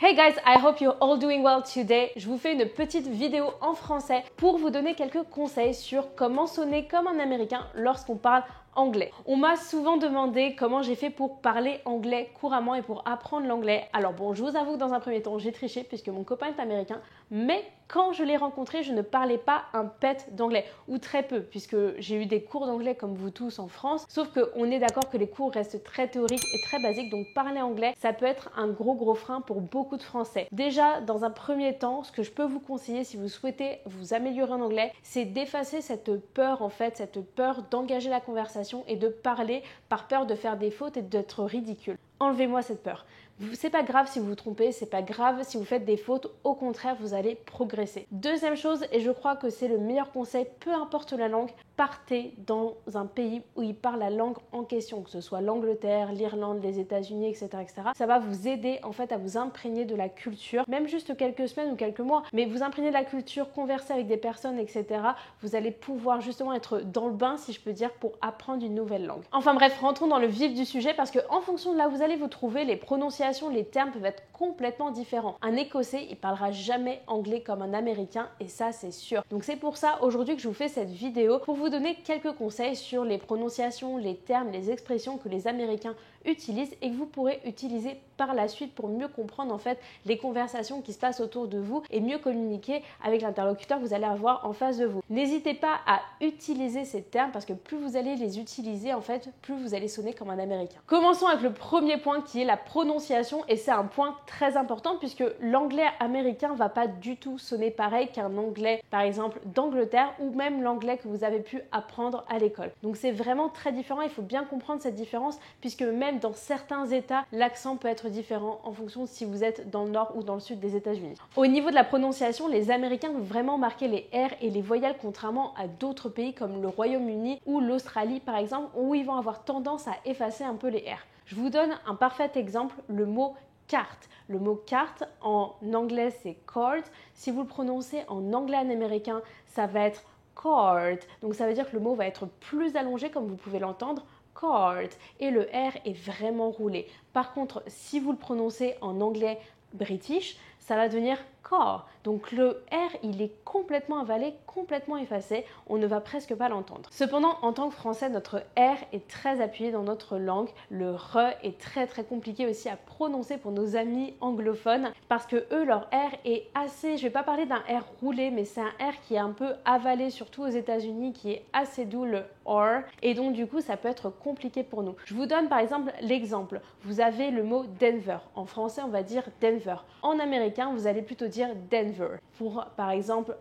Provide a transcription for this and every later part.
Hey guys, I hope you're all doing well today. Je vous fais une petite vidéo en français pour vous donner quelques conseils sur comment sonner comme un Américain lorsqu'on parle anglais. On m'a souvent demandé comment j'ai fait pour parler anglais couramment et pour apprendre l'anglais. Alors bon, je vous avoue que dans un premier temps, j'ai triché puisque mon copain est américain, mais quand je l'ai rencontré, je ne parlais pas un pet d'anglais, ou très peu, puisque j'ai eu des cours d'anglais comme vous tous en France, sauf qu'on est d'accord que les cours restent très théoriques et très basiques, donc parler anglais, ça peut être un gros frein pour beaucoup de Français. Déjà, dans un premier temps, ce que je peux vous conseiller si vous souhaitez vous améliorer en anglais, c'est d'effacer cette peur cette peur d'engager la conversation et de parler par peur de faire des fautes et d'être ridicule. Enlevez-moi cette peur. C'est pas grave si vous vous trompez, c'est pas grave si vous faites des fautes, au contraire, vous allez progresser. Deuxième chose, et je crois que c'est le meilleur conseil, peu importe la langue, partez dans un pays où ils parlent la langue en question, que ce soit l'Angleterre, l'Irlande, les États-Unis, etc., etc. Ça va vous aider en fait à vous imprégner de la culture, même juste quelques semaines ou quelques mois, mais vous imprégner de la culture, converser avec des personnes, etc. Vous allez pouvoir justement être dans le bain, si je peux dire, pour apprendre une nouvelle langue. Enfin bref, rentrons dans le vif du sujet parce que en fonction de là où vous allez vous trouver, les prononciations, les termes peuvent être complètement différents. Un Écossais, il parlera jamais anglais comme un Américain et ça c'est sûr. Donc c'est pour ça aujourd'hui que je vous fais cette vidéo pour vous donner quelques conseils sur les prononciations, les termes, les expressions que les Américains utilisent et que vous pourrez utiliser par la suite pour mieux comprendre en fait les conversations qui se passent autour de vous et mieux communiquer avec l'interlocuteur que vous allez avoir en face de vous. N'hésitez pas à utiliser ces termes parce que plus vous allez les utiliser en fait, plus vous allez sonner comme un Américain. Commençons avec le premier point qui est la prononciation et c'est un point très important puisque l'anglais américain va pas du tout sonner pareil qu'un anglais par exemple d'Angleterre ou même l'anglais que vous avez pu apprendre à l'école. Donc c'est vraiment très différent, il faut bien comprendre cette différence puisque même dans certains états, l'accent peut être différent en fonction de si vous êtes dans le nord ou dans le sud des États-Unis. Au niveau de la prononciation, les Américains vont vraiment marquer les R et les voyelles contrairement à d'autres pays comme le Royaume-Uni ou l'Australie par exemple où ils vont avoir tendance à effacer un peu les R. Je vous donne un parfait exemple, le mot carte. Le mot carte en anglais c'est card. Si vous le prononcez en anglais américain, ça va être card. Donc ça veut dire que le mot va être plus allongé comme vous pouvez l'entendre. Card et le R est vraiment roulé. Par contre, si vous le prononcez en anglais british, ça va devenir car. Donc le R, il est complètement avalé, complètement effacé. On ne va presque pas l'entendre. Cependant, en tant que français, notre R est très appuyé dans notre langue. Le RE est très compliqué aussi à prononcer pour nos amis anglophones parce que eux, leur R est assez, je vais pas parler d'un R roulé, mais c'est un R qui est un peu avalé, surtout aux États-Unis, qui est assez doux, le R. Et donc du coup, ça peut être compliqué pour nous. Je vous donne par exemple l'exemple. Vous avez le mot Denver. En français, on va dire Denver. En américain, vous allez plutôt dire Denver. Pour par exemple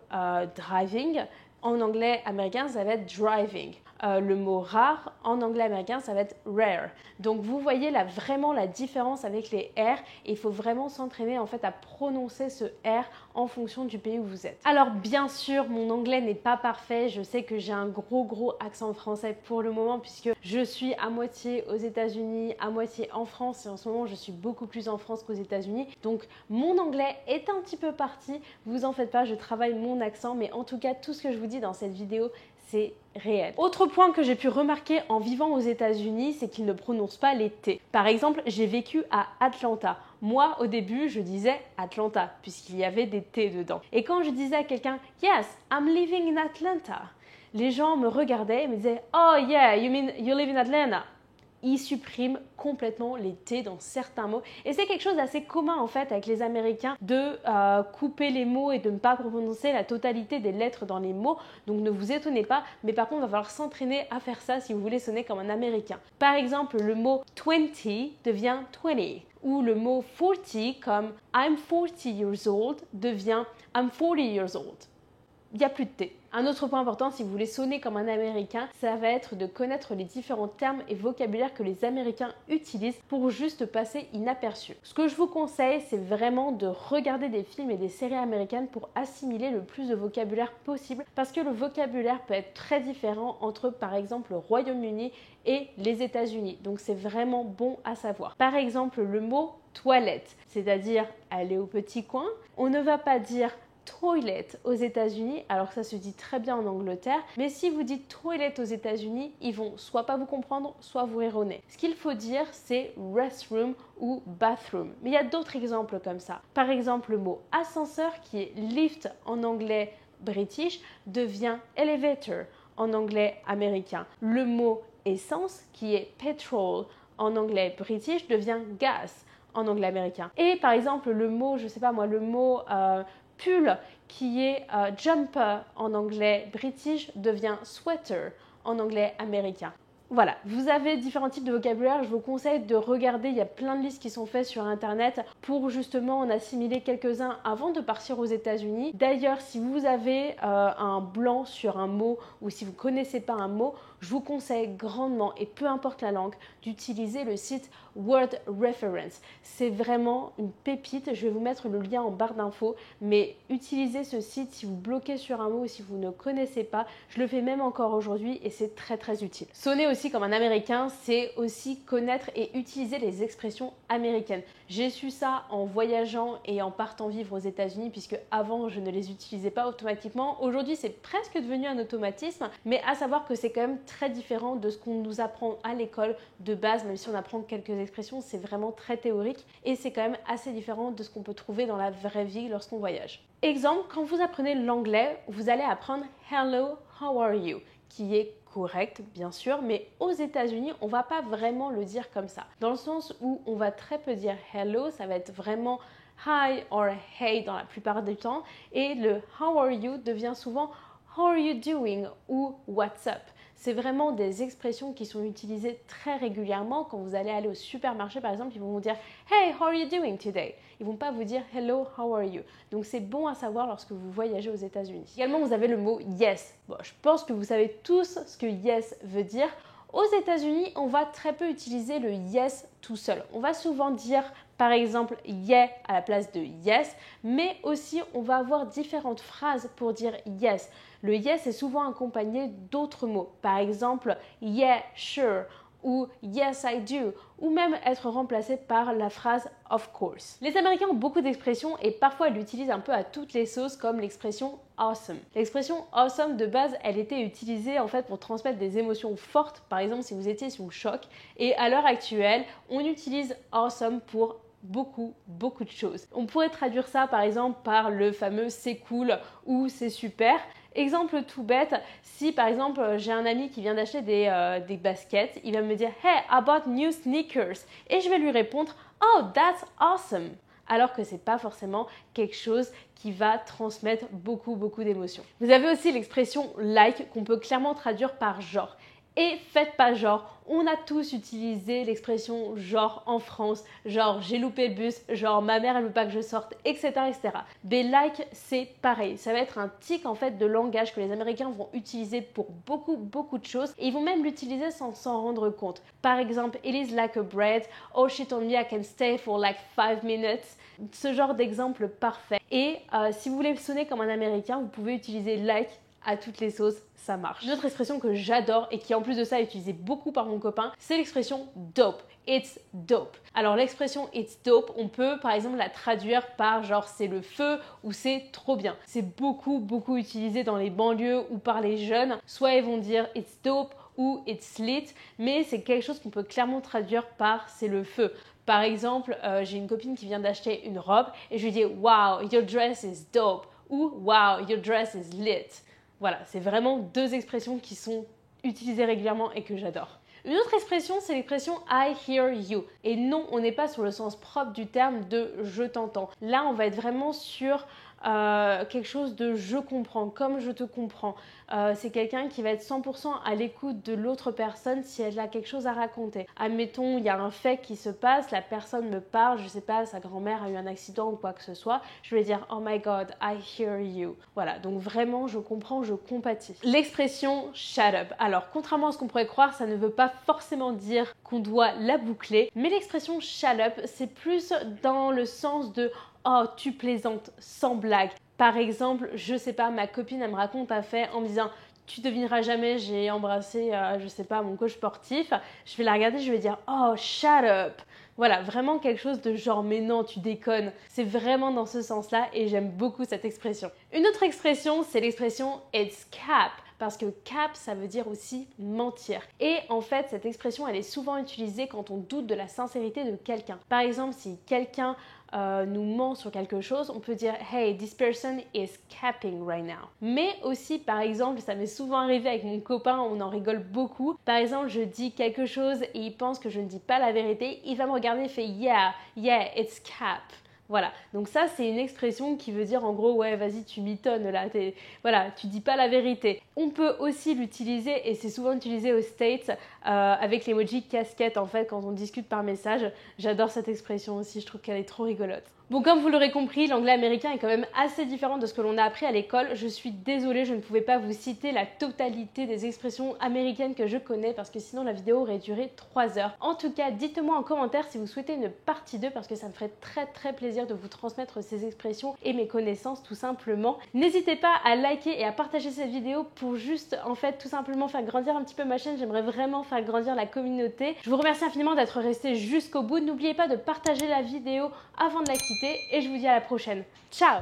driving, en anglais américain, ça va être driving. Le mot rare, en anglais américain, ça va être rare. Donc vous voyez là vraiment la différence avec les R et il faut vraiment s'entraîner en fait à prononcer ce R en fonction du pays où vous êtes. Alors bien sûr, mon anglais n'est pas parfait. Je sais que j'ai un gros accent français pour le moment puisque je suis à moitié aux États-Unis, à moitié en France et en ce moment je suis beaucoup plus en France qu'aux États-Unis. Donc mon anglais est un petit peu parti. Vous en faites pas, je travaille mon accent, mais en tout cas tout ce que je vous dis dans cette vidéo, c'est réel. Autre point que j'ai pu remarquer en vivant aux États-Unis, c'est qu'ils ne prononcent pas les T. Par exemple, j'ai vécu à Atlanta. Moi, au début, je disais Atlanta, puisqu'il y avait des T dedans. Et quand je disais à quelqu'un « Yes, I'm living in Atlanta », les gens me regardaient et me disaient « Oh yeah, you mean you live in Atlanta ». Ils suppriment complètement les T dans certains mots. Et c'est quelque chose d'assez commun en fait avec les Américains de couper les mots et de ne pas prononcer la totalité des lettres dans les mots. Donc ne vous étonnez pas, mais par contre, il va falloir s'entraîner à faire ça si vous voulez sonner comme un Américain. Par exemple, le mot 20 devient 20. Ou le mot 40 comme I'm 40 years old devient I'm 40 years old. Il n'y a plus de T. Un autre point important, si vous voulez sonner comme un Américain, ça va être de connaître les différents termes et vocabulaires que les Américains utilisent pour juste passer inaperçu. Ce que je vous conseille, c'est vraiment de regarder des films et des séries américaines pour assimiler le plus de vocabulaire possible parce que le vocabulaire peut être très différent entre, par exemple, le Royaume-Uni et les États-Unis. Donc c'est vraiment bon à savoir. Par exemple, le mot toilette, c'est-à-dire aller au petit coin, on ne va pas dire toilet aux États-Unis, alors que ça se dit très bien en Angleterre, mais si vous dites toilet aux États-Unis, ils vont soit pas vous comprendre, soit vous rire au nez. Ce qu'il faut dire, c'est restroom ou bathroom. Mais il y a d'autres exemples comme ça. Par exemple, le mot ascenseur qui est lift en anglais british devient elevator en anglais américain. Le mot essence qui est petrol en anglais british devient gas en anglais américain. Et par exemple, le mot, je sais pas moi, le mot pull qui est jumper en anglais british devient sweater en anglais américain. Voilà, vous avez différents types de vocabulaire, je vous conseille de regarder, il y a plein de listes qui sont faites sur internet pour justement en assimiler quelques-uns avant de partir aux États-Unis. D'ailleurs, si vous avez un blanc sur un mot ou si vous ne connaissez pas un mot, je vous conseille grandement, et peu importe la langue, d'utiliser le site Word Reference. C'est vraiment une pépite, je vais vous mettre le lien en barre d'infos, mais utilisez ce site si vous bloquez sur un mot ou si vous ne connaissez pas. Je le fais même encore aujourd'hui et c'est très très utile. Sonner aussi comme un Américain, c'est aussi connaître et utiliser les expressions américaines. J'ai su ça en voyageant et en partant vivre aux États-Unis puisque avant je ne les utilisais pas automatiquement. Aujourd'hui c'est presque devenu un automatisme, mais à savoir que c'est quand même très différent de ce qu'on nous apprend à l'école de base, même si on apprend quelques expressions, c'est vraiment très théorique et c'est quand même assez différent de ce qu'on peut trouver dans la vraie vie lorsqu'on voyage. Exemple, quand vous apprenez l'anglais, vous allez apprendre Hello, how are you? Qui est correct bien sûr, mais aux États-Unis, on va pas vraiment le dire comme ça. Dans le sens où on va très peu dire hello, ça va être vraiment hi or hey dans la plupart du temps, et le how are you devient souvent how are you doing ou what's up. C'est vraiment des expressions qui sont utilisées très régulièrement. Quand vous allez aller au supermarché, par exemple, ils vont vous dire « Hey, how are you doing today ?» Ils ne vont pas vous dire « Hello, how are you ?» Donc, c'est bon à savoir lorsque vous voyagez aux États-Unis. Également, vous avez le mot « yes ». Bon, je pense que vous savez tous ce que « yes » veut dire. Aux États-Unis, on va très peu utiliser le « yes » tout seul. On va souvent dire par exemple yeah à la place de yes, mais aussi on va avoir différentes phrases pour dire yes. Le yes est souvent accompagné d'autres mots, par exemple yeah, sure ou yes I do, ou même être remplacé par la phrase of course. Les Américains ont beaucoup d'expressions et parfois ils l'utilisent un peu à toutes les sauces comme l'expression awesome. L'expression awesome de base, elle était utilisée en fait pour transmettre des émotions fortes, par exemple si vous étiez sous le choc, et à l'heure actuelle, on utilise awesome pour beaucoup de choses. On pourrait traduire ça par exemple par le fameux c'est cool ou c'est super. Exemple tout bête, si par exemple j'ai un ami qui vient d'acheter des baskets, il va me dire « Hey, I bought new sneakers » et je vais lui répondre « Oh, that's awesome » alors que c'est pas forcément quelque chose qui va transmettre beaucoup d'émotions. Vous avez aussi l'expression « like » qu'on peut clairement traduire par « genre ». Et faites pas genre, on a tous utilisé l'expression genre en France, genre j'ai loupé le bus, genre ma mère elle veut pas que je sorte, etc. etc. Mais like c'est pareil, ça va être un tic en fait de langage que les Américains vont utiliser pour beaucoup de choses et ils vont même l'utiliser sans s'en rendre compte. Par exemple, it is like a bread, oh she told me I can stay for like 5 minutes. Ce genre d'exemple parfait. Et si vous voulez sonner comme un Américain, vous pouvez utiliser like à toutes les sauces, ça marche. Une autre expression que j'adore et qui en plus de ça est utilisée beaucoup par mon copain, c'est l'expression dope. It's dope. Alors l'expression it's dope, on peut par exemple la traduire par genre c'est le feu ou c'est trop bien. C'est beaucoup utilisé dans les banlieues ou par les jeunes. Soit ils vont dire it's dope ou it's lit, mais c'est quelque chose qu'on peut clairement traduire par c'est le feu. Par exemple, j'ai une copine qui vient d'acheter une robe et je lui dis wow, your dress is dope ou wow, your dress is lit. Voilà, c'est vraiment deux expressions qui sont utilisées régulièrement et que j'adore. Une autre expression, c'est l'expression I hear you. Et non, on n'est pas sur le sens propre du terme de je t'entends. Là, on va être vraiment sur quelque chose de je comprends, comme je te comprends. C'est quelqu'un qui va être 100% à l'écoute de l'autre personne si elle a quelque chose à raconter. Admettons, il y a un fait qui se passe, la personne me parle, je sais pas, sa grand-mère a eu un accident ou quoi que ce soit, je vais dire oh my god, I hear you. Voilà, donc vraiment je comprends, je compatis. L'expression shut up. Alors, contrairement à ce qu'on pourrait croire, ça ne veut pas forcément dire qu'on doit la boucler, mais l'expression shut up, c'est plus dans le sens de oh, tu plaisantes, sans blague. Par exemple, je sais pas, ma copine, elle me raconte un fait en me disant tu devineras jamais, j'ai embrassé, je sais pas, mon coach sportif. Je vais la regarder, je vais dire oh, shut up. Voilà, vraiment quelque chose de genre mais non, tu déconnes. C'est vraiment dans ce sens-là et j'aime beaucoup cette expression. Une autre expression, c'est l'expression it's cap. Parce que cap, ça veut dire aussi mentir. Et en fait, cette expression, elle est souvent utilisée quand on doute de la sincérité de quelqu'un. Par exemple, si quelqu'un nous ment sur quelque chose, on peut dire hey, this person is capping right now. Mais aussi, par exemple, ça m'est souvent arrivé avec mon copain, on en rigole beaucoup. Par exemple, je dis quelque chose et il pense que je ne dis pas la vérité. Il va me regarder et fait yeah, it's cap. Voilà, donc ça c'est une expression qui veut dire en gros ouais vas-y tu mitonnes là, voilà, tu dis pas la vérité. On peut aussi l'utiliser et c'est souvent utilisé aux States avec l'emoji casquette en fait quand on discute par message. J'adore cette expression aussi, je trouve qu'elle est trop rigolote. Bon, comme vous l'aurez compris, l'anglais américain est quand même assez différent de ce que l'on a appris à l'école. Je suis désolée, je ne pouvais pas vous citer la totalité des expressions américaines que je connais parce que sinon la vidéo aurait duré 3 heures. En tout cas, dites-moi en commentaire si vous souhaitez une partie 2 parce que ça me ferait très plaisir de vous transmettre ces expressions et mes connaissances tout simplement. N'hésitez pas à liker et à partager cette vidéo pour juste en fait tout simplement faire grandir un petit peu ma chaîne. J'aimerais vraiment faire grandir la communauté. Je vous remercie infiniment d'être resté jusqu'au bout. N'oubliez pas de partager la vidéo avant de la quitter et je vous dis à la prochaine. Ciao!